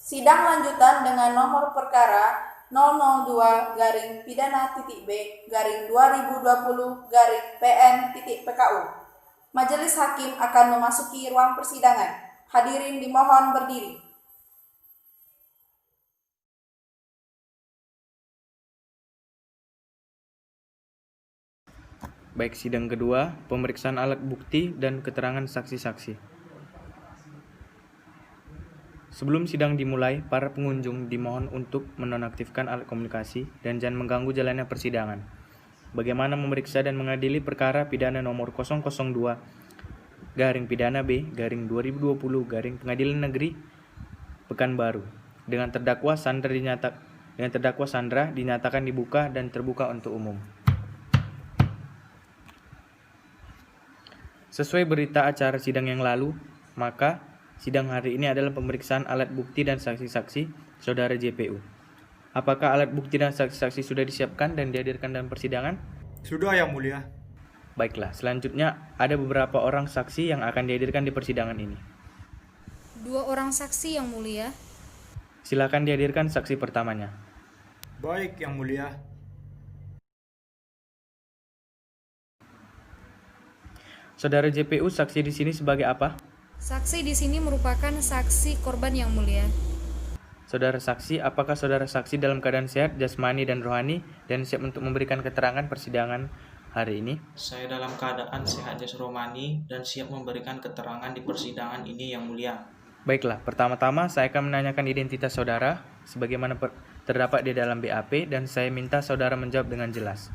Sidang lanjutan dengan nomor perkara 002-pidana-B-2020-PN-PKU. Majelis Hakim akan memasuki ruang persidangan. Hadirin dimohon berdiri. Baik, sidang kedua, pemeriksaan alat bukti dan keterangan saksi-saksi. Sebelum sidang dimulai, para pengunjung dimohon untuk menonaktifkan alat komunikasi dan jangan mengganggu jalannya persidangan. Bagaimana memeriksa dan mengadili perkara pidana nomor 002 garing pidana B garing 2020 garing Pengadilan Negeri Pekanbaru dengan terdakwa Sandra dinyatakan dibuka dan terbuka untuk umum. Sesuai berita acara sidang yang lalu, maka sidang hari ini adalah pemeriksaan alat bukti dan saksi-saksi saudara JPU. Apakah alat bukti dan saksi-saksi sudah disiapkan dan dihadirkan dalam persidangan? Sudah, Yang Mulia. Baiklah, selanjutnya ada beberapa orang saksi yang akan dihadirkan di persidangan ini. 2 orang saksi, Yang Mulia. Silakan dihadirkan saksi pertamanya. Baik, Yang Mulia. Saudara JPU, saksi di sini sebagai apa? Saksi di sini merupakan saksi korban, Yang Mulia. Saudara saksi, apakah saudara saksi dalam keadaan sehat, jasmani dan rohani dan siap untuk memberikan keterangan persidangan hari ini? Saya dalam keadaan sehat jasmani dan siap memberikan keterangan di persidangan ini, Yang Mulia. Baiklah, pertama-tama saya akan menanyakan identitas saudara sebagaimana terdapat di dalam BAP dan saya minta saudara menjawab dengan jelas.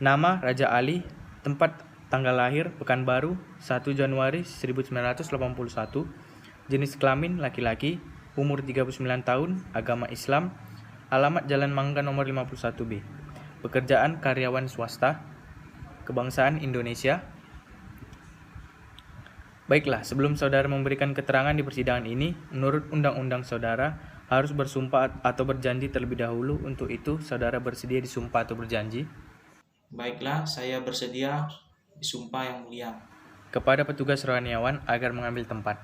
Nama Raja Ali, tempat tanggal lahir Pekanbaru 1 Januari 1981, jenis kelamin laki-laki, umur 39 tahun, agama Islam, alamat Jalan Mangga nomor 51B, pekerjaan karyawan swasta, kebangsaan Indonesia. Baiklah, sebelum saudara memberikan keterangan di persidangan ini, menurut undang-undang saudara harus bersumpah atau berjanji terlebih dahulu. Untuk itu, saudara bersedia disumpah atau berjanji? Baiklah, saya bersedia disumpah, Yang Mulia. Kepada petugas rohaniawan agar mengambil tempat.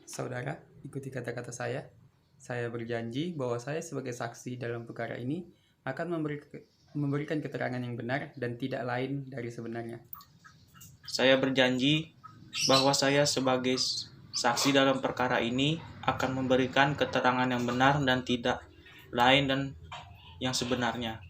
Saudara, ikuti kata-kata saya. Saya berjanji bahwa saya sebagai saksi dalam perkara ini akan memberikan keterangan yang benar dan tidak lain dari sebenarnya. Saya berjanji bahwa saya sebagai saksi dalam perkara ini akan memberikan keterangan yang benar dan tidak lain dan yang sebenarnya.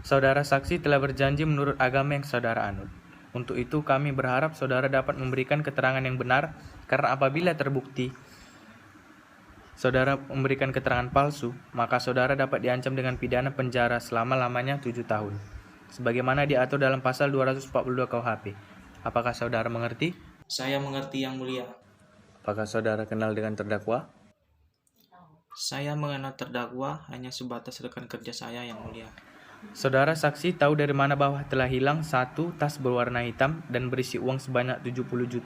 Saudara saksi telah berjanji menurut agama yang saudara anut. Untuk itu kami berharap saudara dapat memberikan keterangan yang benar, karena apabila terbukti saudara memberikan keterangan palsu, maka saudara dapat diancam dengan pidana penjara selama-lamanya 7 tahun, sebagaimana diatur dalam pasal 242 KUHP. Apakah saudara mengerti? Saya mengerti, Yang Mulia. Apakah saudara kenal dengan terdakwa? Saya mengenal terdakwa hanya sebatas rekan kerja saya, Yang Mulia. Saudara saksi tahu dari mana bahwa telah hilang satu tas berwarna hitam dan berisi uang sebanyak 70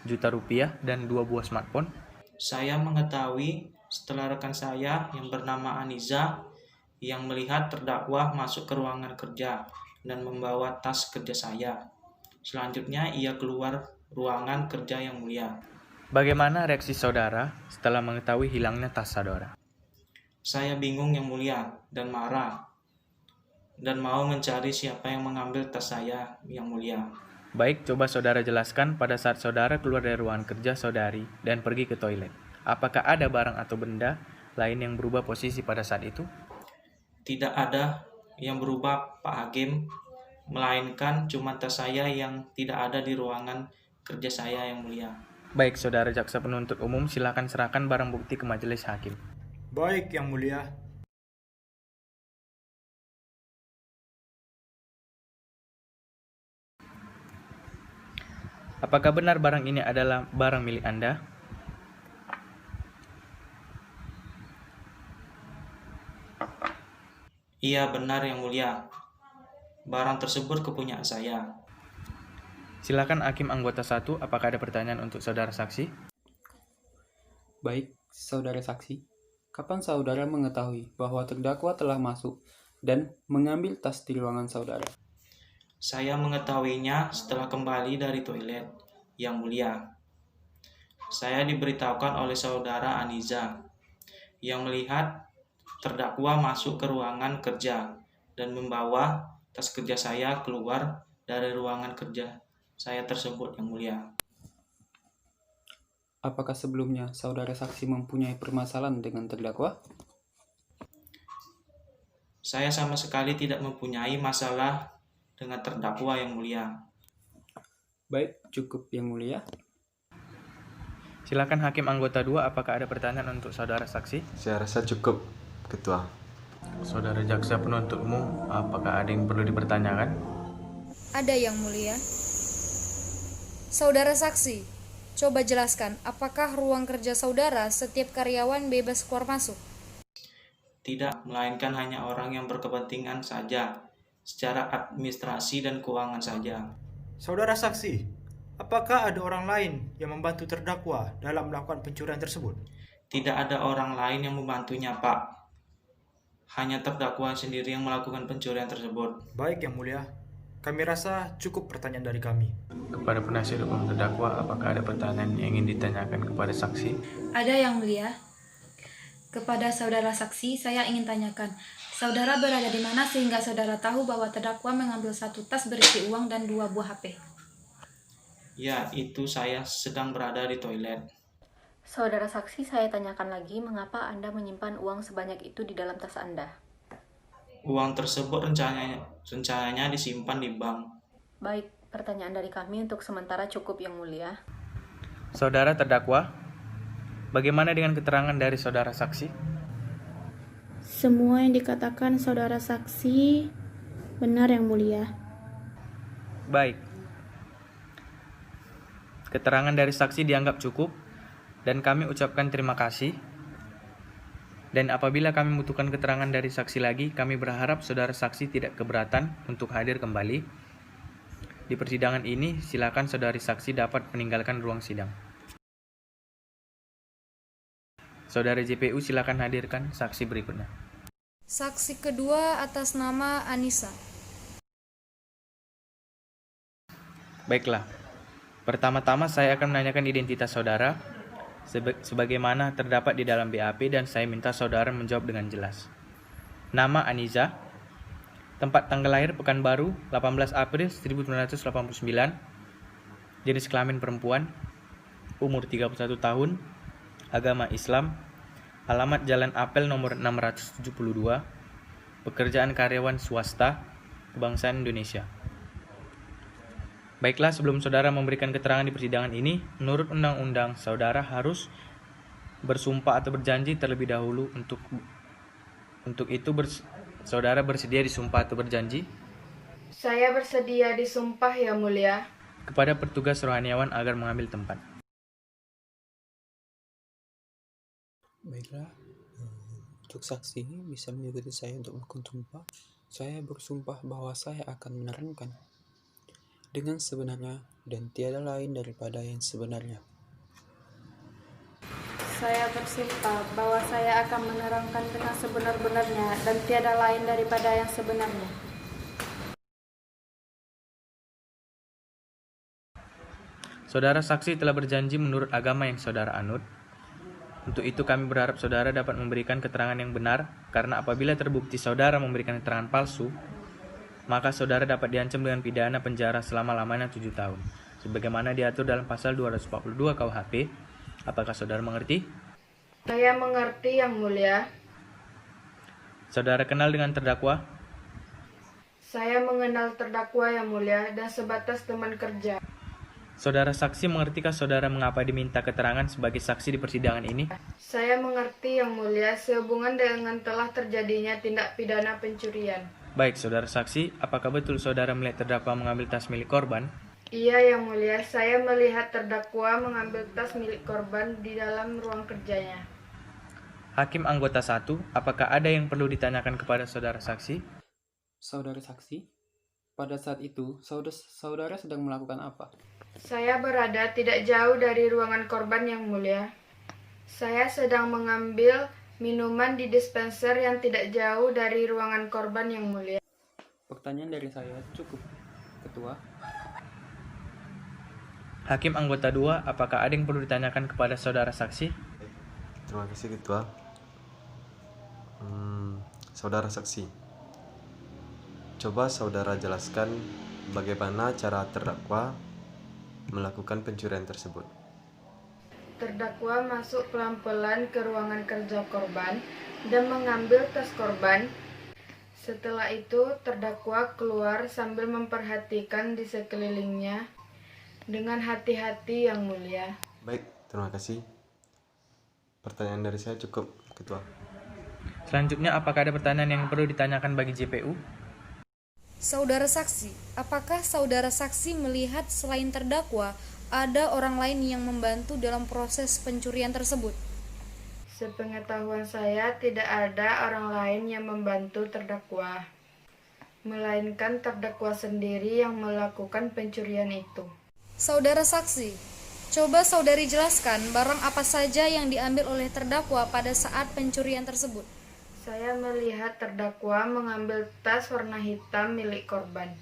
juta rupiah dan 2 buah smartphone? Saya mengetahui setelah rekan saya yang bernama Aniza yang melihat terdakwa masuk ke ruangan kerja dan membawa tas kerja saya. Selanjutnya ia keluar ruangan kerja, Yang Mulia. Bagaimana reaksi saudara setelah mengetahui hilangnya tas saudara? Saya bingung, Yang Mulia, dan marah dan mau mencari siapa yang mengambil tas saya, Yang Mulia. Baik, coba saudara jelaskan pada saat saudara keluar dari ruangan kerja saudari dan pergi ke toilet. Apakah ada barang atau benda lain yang berubah posisi pada saat itu? Tidak ada yang berubah, Pak Hakim, melainkan cuma tas saya yang tidak ada di ruangan kerja saya, Yang Mulia. Baik, saudara jaksa penuntut umum, silakan serahkan barang bukti ke majelis hakim. Baik, Yang Mulia. Apakah benar barang ini adalah barang milik Anda? Iya, benar, Yang Mulia. Barang tersebut kepunyaan saya. Silakan Hakim anggota 1, apakah ada pertanyaan untuk saudara saksi? Baik, saudara saksi. Kapan saudara mengetahui bahwa terdakwa telah masuk dan mengambil tas di ruangan saudara? Saya mengetahuinya setelah kembali dari toilet, Yang Mulia. Saya diberitahukan oleh saudara Aniza yang melihat terdakwa masuk ke ruangan kerja dan membawa tas kerja saya keluar dari ruangan kerja saya tersebut, Yang Mulia. Apakah sebelumnya saudara saksi mempunyai permasalahan dengan terdakwa? Saya sama sekali tidak mempunyai masalah dengan terdakwa, Yang Mulia. Baik, cukup Yang Mulia. Silakan Hakim Anggota 2, apakah ada pertanyaan untuk saudara saksi? Saya rasa cukup, Ketua. Saudara Jaksa Penuntut Umum, apakah ada yang perlu dipertanyakan? Ada Yang Mulia. Saudara saksi, coba jelaskan apakah ruang kerja saudara setiap karyawan bebas keluar masuk? Tidak, melainkan hanya orang yang berkepentingan saja, secara administrasi dan keuangan saja. Saudara saksi, apakah ada orang lain yang membantu terdakwa dalam melakukan pencurian tersebut? Tidak ada orang lain yang membantunya, Pak. Hanya terdakwa sendiri yang melakukan pencurian tersebut. Baik, Yang Mulia. Kami rasa cukup pertanyaan dari kami. Kepada penasihat hukum terdakwa, apakah ada pertanyaan yang ingin ditanyakan kepada saksi? Ada Yang Mulia. Kepada saudara saksi, saya ingin tanyakan, saudara berada di mana sehingga saudara tahu bahwa terdakwa mengambil satu tas berisi uang dan 2 buah HP? Ya, itu saya sedang berada di toilet. Saudara saksi, saya tanyakan lagi, mengapa Anda menyimpan uang sebanyak itu di dalam tas Anda? Uang tersebut rencananya disimpan di bank. Baik, pertanyaan dari kami untuk sementara cukup, Yang Mulia. Saudara terdakwa, bagaimana dengan keterangan dari saudara saksi? Semua yang dikatakan saudara saksi benar, Yang Mulia. Baik. Keterangan dari saksi dianggap cukup dan kami ucapkan terima kasih. Dan apabila kami membutuhkan keterangan dari saksi lagi, kami berharap saudara saksi tidak keberatan untuk hadir kembali. Di persidangan ini, silakan saudari saksi dapat meninggalkan ruang sidang. Saudara JPU, silakan hadirkan saksi berikutnya. Saksi kedua atas nama Anissa. Baiklah. Pertama-tama saya akan menanyakan identitas saudara sebagaimana terdapat di dalam BAP dan saya minta saudara menjawab dengan jelas. Nama Aniza, tempat tanggal lahir Pekanbaru 18 April 1989, jenis kelamin perempuan, umur 31 tahun, agama Islam, alamat Jalan Apel nomor 672, pekerjaan karyawan swasta, kebangsaan Indonesia. Baiklah, sebelum saudara memberikan keterangan di persidangan ini, menurut undang-undang, saudara harus bersumpah atau berjanji terlebih dahulu. Untuk itu, saudara bersedia disumpah atau berjanji? Saya bersedia disumpah, Yang Mulia. Kepada petugas rohaniawan agar mengambil tempat. Baiklah, untuk saksi bisa mengikuti saya untuk melakukan sumpah. Saya bersumpah bahwa saya akan menerangkan dengan sebenarnya dan tiada lain daripada yang sebenarnya. Saya bersumpah bahwa saya akan menerangkan dengan sebenar-benarnya dan tiada lain daripada yang sebenarnya. Saudara saksi telah berjanji menurut agama yang saudara anut. Untuk itu kami berharap saudara dapat memberikan keterangan yang benar, karena apabila terbukti saudara memberikan keterangan palsu, maka saudara dapat diancam dengan pidana penjara selama-lamanya 7 tahun, sebagaimana diatur dalam pasal 242 KUHP. Apakah saudara mengerti? Saya mengerti, Yang Mulia. Saudara kenal dengan terdakwa? Saya mengenal terdakwa, Yang Mulia, dan sebatas teman kerja. Saudara saksi mengertikah saudara mengapa diminta keterangan sebagai saksi di persidangan ini? Saya mengerti, Yang Mulia, sehubungan dengan telah terjadinya tindak pidana pencurian. Baik, saudara saksi, apakah betul saudara melihat terdakwa mengambil tas milik korban? Iya, Yang Mulia, saya melihat terdakwa mengambil tas milik korban di dalam ruang kerjanya. Hakim Anggota 1, apakah ada yang perlu ditanyakan kepada saudara saksi? Saudara saksi, pada saat itu saudara sedang melakukan apa? Saya berada tidak jauh dari ruangan korban, Yang Mulia. Saya sedang mengambil minuman di dispenser yang tidak jauh dari ruangan korban, Yang Mulia. Pertanyaan dari saya cukup. Ketua. Hakim anggota 2, apakah ada yang perlu ditanyakan kepada saudara saksi? Terima kasih Ketua. Saudara saksi, coba saudara jelaskan bagaimana cara terdakwa melakukan pencurian tersebut. Terdakwa masuk pelan-pelan ke ruangan kerja korban dan mengambil tas korban. Setelah itu, terdakwa keluar sambil memperhatikan di sekelilingnya dengan hati-hati yang mulia. Baik, terima kasih. Pertanyaan dari saya cukup, Ketua. Selanjutnya, apakah ada pertanyaan yang perlu ditanyakan bagi JPU? Saudara saksi, apakah saudara saksi melihat selain terdakwa ada orang lain yang membantu dalam proses pencurian tersebut? Sepengetahuan saya, tidak ada orang lain yang membantu terdakwa, melainkan terdakwa sendiri yang melakukan pencurian itu. Saudara saksi, coba saudari jelaskan barang apa saja yang diambil oleh terdakwa pada saat pencurian tersebut. Saya melihat terdakwa mengambil tas warna hitam milik korban.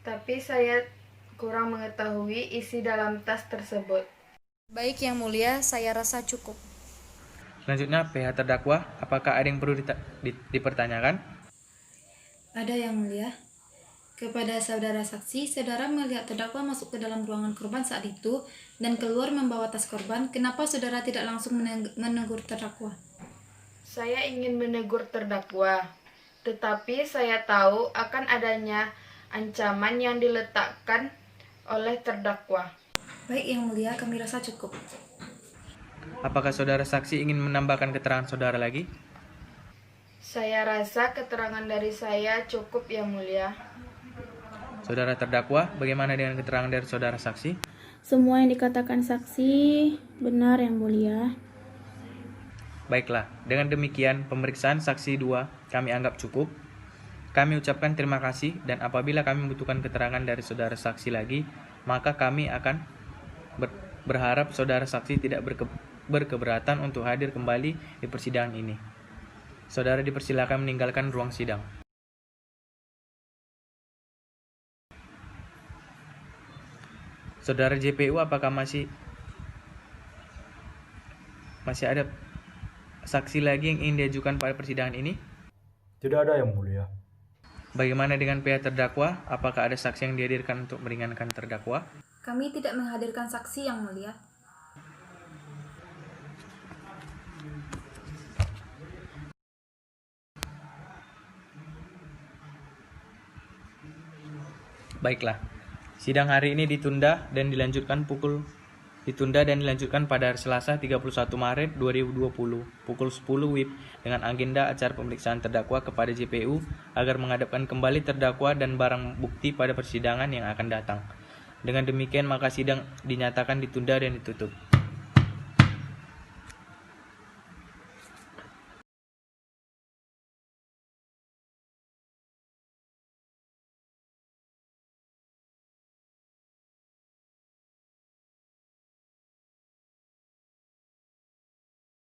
Tapi saya kurang mengetahui isi dalam tas tersebut. Baik yang mulia, saya rasa cukup. Selanjutnya, pihak terdakwa, apakah ada yang perlu dipertanyakan? Ada yang mulia. Kepada saudara saksi, saudara melihat terdakwa masuk ke dalam ruangan korban saat itu dan keluar membawa tas korban. Kenapa saudara tidak langsung menegur terdakwa? Saya ingin menegur terdakwa, tetapi saya tahu akan adanya ancaman yang diletakkan oleh terdakwa. Baik yang mulia, kami rasa cukup. Apakah saudara saksi ingin menambahkan keterangan saudara lagi? Saya rasa keterangan dari saya cukup yang mulia. Saudara terdakwa, bagaimana dengan keterangan dari saudara saksi? Semua yang dikatakan saksi benar yang mulia. Baiklah, dengan demikian pemeriksaan saksi 2 kami anggap cukup. Kami ucapkan terima kasih dan apabila kami membutuhkan keterangan dari saudara saksi lagi, maka kami akan berharap saudara saksi tidak berkeberatan untuk hadir kembali di persidangan ini. Saudara dipersilakan meninggalkan ruang sidang. Saudara JPU, apakah masih ada saksi lagi yang ingin diajukan pada persidangan ini? Tidak ada yang mulia. Bagaimana dengan pihak terdakwa? Apakah ada saksi yang dihadirkan untuk meringankan terdakwa? Kami tidak menghadirkan saksi yang mulia. Baiklah, sidang hari ini ditunda dan dilanjutkan pada hari Selasa 31 Maret 2020 pukul 10 WIB dengan agenda acara pemeriksaan terdakwa kepada JPU agar menghadapkan kembali terdakwa dan barang bukti pada persidangan yang akan datang. Dengan demikian maka sidang dinyatakan ditunda dan ditutup.